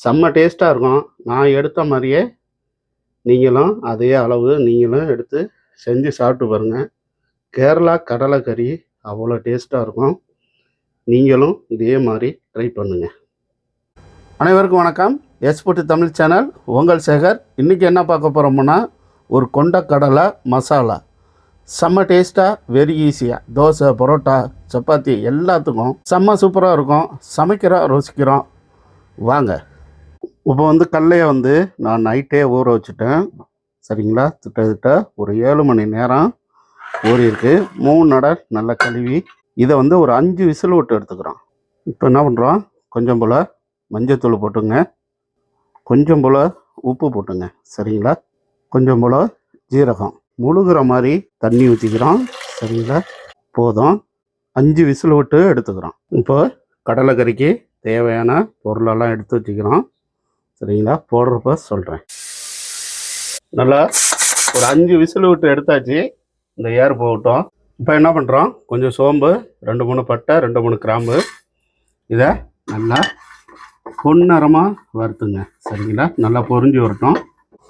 செம்ம டேஸ்ட்டாக இருக்கும். நான் எடுத்த மாதிரியே நீங்களும் அதே அளவு நீங்களும் எடுத்து செஞ்சு சாப்பிட்டு பாருங்க. கேரளா கடலைக்கறி அவ்வளோ டேஸ்ட்டாக இருக்கும். நீங்களும் இதே மாதிரி ட்ரை பண்ணுங்க. அனைவருக்கும் வணக்கம். எஸ்போர்ட் தமிழ் சேனல் உங்கள் சேகர். இன்றைக்கி என்ன பார்க்க போகிறோம்னா, ஒரு கொண்டக்கடலை மசாலா. செம்ம டேஸ்ட்டாக, வெரி ஈஸியாக தோசை, பரோட்டா, சப்பாத்தி எல்லாத்துக்கும் செம்ம சூப்பராக இருக்கும். சமைக்கிறோம், ருசிக்கிறோம். வாங்க. இப்போ கடலையை நான் நைட்டே ஊற வச்சுட்டேன். சரிங்களா? கிட்டத்தட்ட ஒரு 7 மணி நேரம் ஊறியிருக்கு. 3 நடை நல்லா கழுவி இதை ஒரு 5 விசில் விட்டு எடுத்துக்கிறோம். இப்போ என்ன பண்ணுறோம், கொஞ்சம் போல் மஞ்சத்தூள் போட்டுங்க, கொஞ்சம் போல் உப்பு போட்டுங்க. சரிங்களா? கொஞ்சம் போல் ஜீரகம், முழுகிற மாதிரி தண்ணி ஊற்றிக்கிறோம். சரிங்களா? போதும். 5 விசில் விட்டு எடுத்துக்கிறோம். இப்போ கடலைக்கறிக்கு தேவையான பொருளெல்லாம் எடுத்து வச்சுக்கிறோம். சரிங்களா? போடுறப்ப சொல்கிறேன். நல்லா ஒரு 5 விசில் விட்டு எடுத்தாச்சு. இந்த ஏர் போகட்டும். இப்போ என்ன பண்ணுறோம், கொஞ்சம் சோம்பு, 2-3 பட்டை, 2-3 கிராம்பு, இதை நல்லா பொன்னிறமாக வறுத்துங்க. சரிங்களா? நல்லா பொரிஞ்சு வரட்டும்.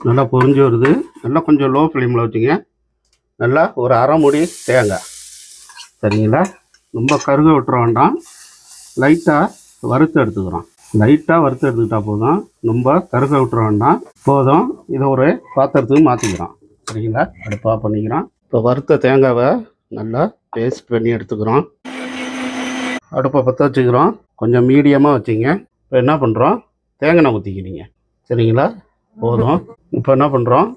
நல்லா பொரிஞ்சு வருது. நல்லா கொஞ்சம் லோ ஃப்ளேமில் வச்சுங்க. நல்லா ஒரு அரை மூடி தேங்காய். சரிங்களா? ரொம்ப கருக விட்டுற வேண்டாம். லைட்டாக வறுத்து எடுத்துக்கிறோம். லைட்டாக வறுத்து எடுத்துக்கிட்டால் போதும், ரொம்ப கருக விட்டுற வேண்டாம். போதும். இதை ஒரு பாத்திரத்துக்கு மாற்றிக்கிறோம். சரிங்களா? அடுப்பாக பண்ணிக்கிறோம். இப்போ வறுத்த தேங்காவை நல்லா பேஸ்ட் பண்ணி எடுத்துக்கிறோம். அடுப்பை பற்ற வச்சுக்கிறோம். கொஞ்சம் மீடியமாக வச்சுங்க. இப்போ என்ன பண்ணுறோம், தேங்காய் ஊற்றிக்கிறீங்க. சரிங்களா? போதும். இப்போ என்ன பண்ணுறோம்,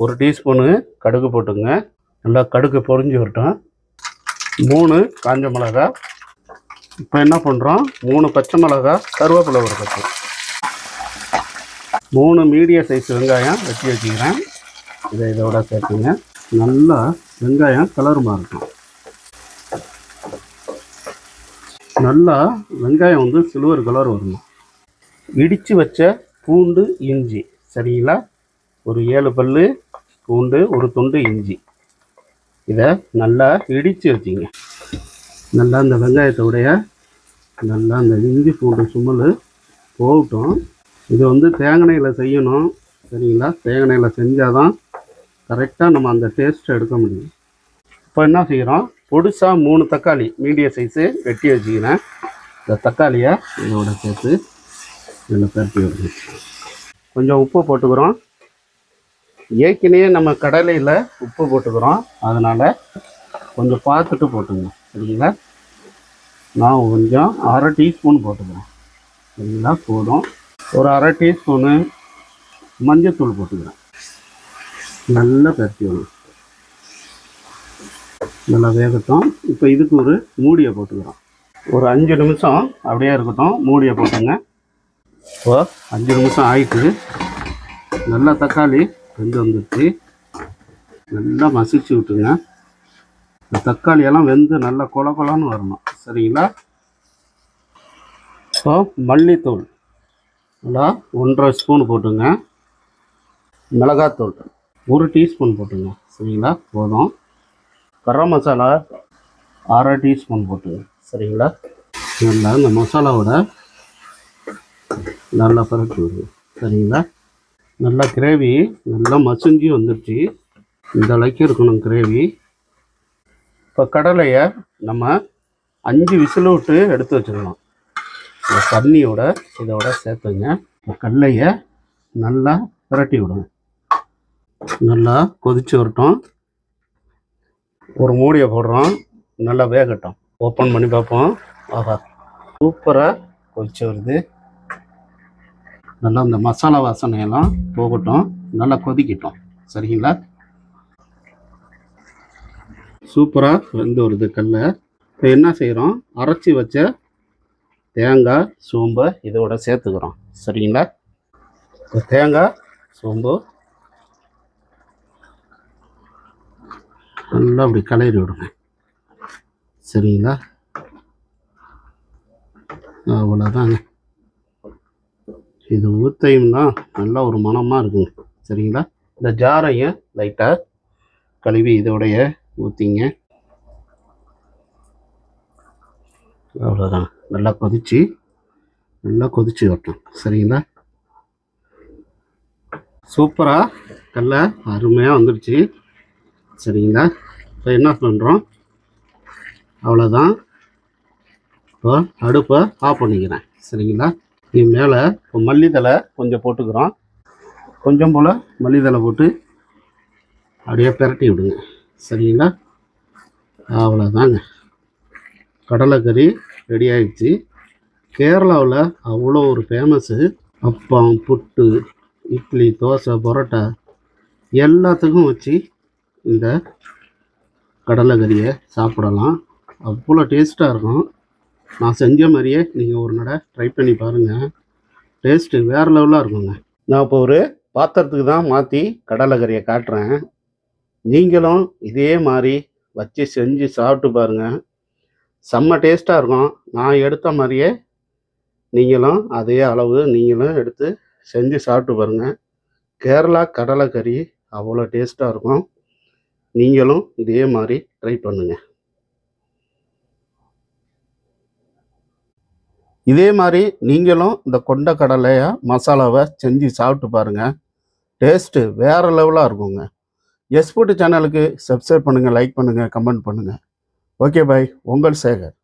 1 டீஸ்பூனு கடுகு போட்டுங்க. நல்லா கடுகு பொரிஞ்சு வரட்டும். 3 காஞ்ச மிளகா. இப்போ என்ன பண்ணுறோம், 3 பச்சை மிளகா, கருவேப்பிலை ஒரு கட்டு, 3 மீடியம் சைஸ் வெங்காயம் வெட்டி வச்சுக்கிறேன். இதோட சேர்த்துங்க. நல்லா வெங்காயம் கலர் மாறட்டும். நல்லா வெங்காயம் சில்வர் கலர் வரணும். இடித்து வச்ச பூண்டு, இஞ்சி. சரிங்களா? ஒரு 7 பல்லு பூண்டு, ஒரு துண்டு இஞ்சி. இதை நல்லா இடித்து வச்சிங்க. நல்லா இந்த வெங்காயத்தோடைய நல்லா அந்த இஞ்சி பூண்டு சுமல் போகட்டும். இது தேங்காயில் செய்யணும். சரிங்களா? தேங்காயில் செஞ்சால் தான் கரெக்டாக நம்ம அந்த டேஸ்ட்டை எடுக்க முடியும். இப்போ என்ன செய்கிறோம், பொடிசாக 3 தக்காளி மீடியம் சைஸு வெட்டி வச்சுக்கிறேன். இந்த தக்காளியை இதோட சேர்த்து இதில் பரட்டி வைக்கணும். கொஞ்சம் உப்பு போட்டுக்கிறோம். ஏற்கனவே நம்ம கடலையில் உப்பு போட்டுக்கிறோம், அதனால் கொஞ்சம் பார்த்துட்டு போட்டுங்க. சரிங்களா? நான் கொஞ்சம் அரை டீஸ்பூன் போட்டுக்கிறேன். சரிங்களா? போதும். ஒரு அரை டீஸ்பூனு மஞ்சத்தூள் போட்டுக்கிறேன். நல்லா பரட்டி விடணும். நல்லா வேகட்டும். இப்போ இதுக்கு ஒரு மூடியை போட்டுக்கிறோம். ஒரு 5 நிமிஷம் அப்படியே இருக்கட்டும். மூடியை போட்டுங்க. இப்போ 5 நிமிஷம் ஆகிட்டு நல்லா தக்காளி வெந்து வந்துடுச்சு. நல்லா மசிச்சு விட்டுங்க. இந்த தக்காளியெல்லாம் வெந்து நல்லா கொலன்னு வரணும். சரிங்களா? இப்போ மல்லித்தூள் நல்லா 1.5 ஸ்பூன் போட்டுங்க. மிளகாத்தூள் 1 டீஸ்பூன் போட்டுங்க. சரிங்களா? போதும். கரம் மசாலா அரை டீஸ்பூன் போட்டுங்க. சரிங்களா? நல்லா இந்த மசாலாவோட நல்லா பரட்டி விடுங்க. சரிங்களா? நல்லா கிரேவி நல்லா மசிஞ்சு வந்துடுச்சு. இந்த அளவுக்கு இருக்கணும் கிரேவி. இப்போ கடலையை நம்ம 5 விசில் விட்டு எடுத்து வச்சுக்கணும். இந்த தண்ணியோட இதோட சேர்த்துங்க. கடலையை நல்லா பிரட்டி விடுங்க. நல்லா கொதிச்சு வரட்டும். ஒரு மூடியை போடுறோம். நல்லா வேகட்டும். ஓப்பன் பண்ணி பார்ப்போம். ஆஹா, சூப்பராக கொதிச்சு வருது. நல்லா இந்த மசாலா வாசனையெல்லாம் போகட்டும். நல்லா கொதிக்கட்டும். சரிங்களா? சூப்பராக வெந்து வருது கடலை. இப்போ என்ன செய்கிறோம், அரைச்சி வச்ச தேங்காய், சோம்பை இதோட சேர்த்துக்கிறோம். சரிங்களா? இப்போ தேங்காய், சோம்பு நல்லா அப்படி கலரி விடுங்க. சரிங்களா? அவ்வளோதாங்க. இது ஊத்தையும்னா நல்லா ஒரு மணமாக இருக்குங்க. சரிங்களா? இந்த ஜாரையும் லைட்டாக கழுவி இதோடைய ஊற்றிங்க. அவ்வளோதான். நல்லா கொதிச்சு நல்லா கொதிச்சு வரட்டும். சரிங்களா? சூப்பராக கடலை அருமையாக வந்துடுச்சு. சரிங்களா? இப்போ என்ன பண்ணுறோம், அவ்வளோதான். இப்போ அடுப்பை ஆஃப் பண்ணிக்கிறேன். சரிங்களா? இது மேலே இப்போ மல்லித்தலை கொஞ்சம் போட்டுக்கிறோம். கொஞ்சம் போல் மல்லித்தலை போட்டு அப்படியே பிரட்டி விடுங்க. சரிங்களா? அவ்வளோதாங்க, கடலைக்கறி ரெடி ஆகிடுச்சு. கேரளாவில் அவ்வளோ ஒரு ஃபேமஸ்ஸு. அப்பம், புட்டு, இட்லி, தோசை, பரோட்டா எல்லாத்துக்கும் வச்சு இந்த கடலைக்கறியை சாப்பிடலாம். அவ்வளோ டேஸ்ட்டாக இருக்கும். நான் செஞ்ச மாதிரியே நீங்கள் ஒரு நடை ட்ரை பண்ணி பாருங்கள். டேஸ்ட்டு வேறு லெவலாக இருக்குங்க. நான் இப்போ ஒரு பாத்திரத்துக்கு தான் மாற்றி கடலைக்கறியை காட்டுறேன். நீங்களும் இதே மாதிரி வச்சு செஞ்சு சாப்பிட்டு பாருங்கள். செம்ம டேஸ்ட்டாக இருக்கும். நான் எடுத்த மாதிரியே நீங்களும் அதே அளவு நீங்களும் எடுத்து செஞ்சு சாப்பிட்டு பாருங்கள். கேரளா கடலைக்கறி அவ்வளோ டேஸ்ட்டாக இருக்கும். நீங்களும் இதே மாதிரி ட்ரை பண்ணுங்கள். இதே மாதிரி நீங்களும் இந்த கொண்ட கடலையை மசாலாவை செஞ்சு சாப்பிட்டு பாருங்கள். டேஸ்ட்டு வேறு லெவலாக இருக்குங்க. எஸ் ஃபுட் சேனலுக்கு சப்ஸ்கிரைப் பண்ணுங்கள், லைக் பண்ணுங்கள், கமெண்ட் பண்ணுங்கள். ஓகே பாய், உங்கள் சேகர்.